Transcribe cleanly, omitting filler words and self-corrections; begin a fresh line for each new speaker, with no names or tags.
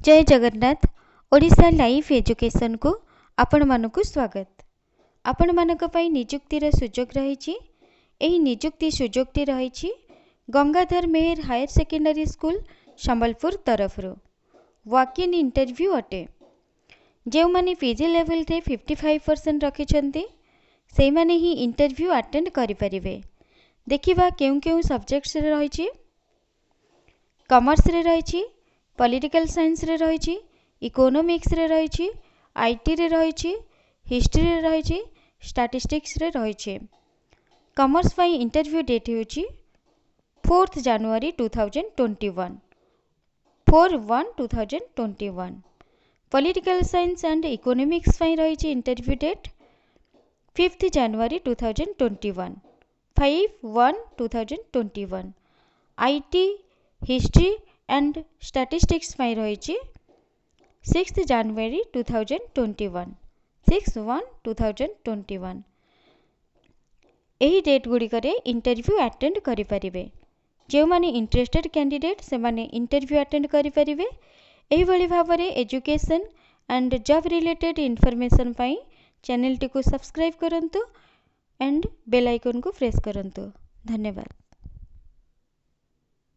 जय Jagannath. Odisha life education को आपण मानकु स्वागत। आपण मानक पई नियुक्तिर सुजोग रहिछि। एही नियुक्ति सुजोगटी रहिछि Gangadhar Meher higher secondary school Sambalpur तरफरु। वॉक इन इंटरव्यू अटे। जो माने पीजी लेवल रे 55% रखिछन्ती सेहि माने ही इंटरव्यू अटेंड करि परिबे। देखिबा केउ केउ सब्जेक्ट्स रे रहिछि। कॉमर्स रे रहिछि, पॉलिटिकल साइंस रे रहिछि, इकोनॉमिक्स रे रहिछि, आईटी रे रहिछि, हिस्ट्री रे रहिछि, स्टैटिस्टिक्स रे रहिछि। कॉमर्स पई इंटरव्यू डेट होछि 4 जनवरी 2021 4/1/2021। पॉलिटिकल साइंस एंड इकोनॉमिक्स पई रहिछि इंटरव्यू डेट 5 जनवरी 2021 5/1/2021। आईटी, हिस्ट्री एंड स्टैटिस्टिक्स पई रहिछि 6 जनवरी 2021 6/1/2021। एही डेट गुडी करे इंटरव्यू अटेंड करि परिबे। जे माने इंटरेस्टेड कैंडिडेट से माने इंटरव्यू अटेंड करि परिबे। एही भली भाबरे education and job related information पई चैनल टी को सब्सक्राइब करंतु एंड बेल आइकन को प्रेस करंतु। धन्यवाद।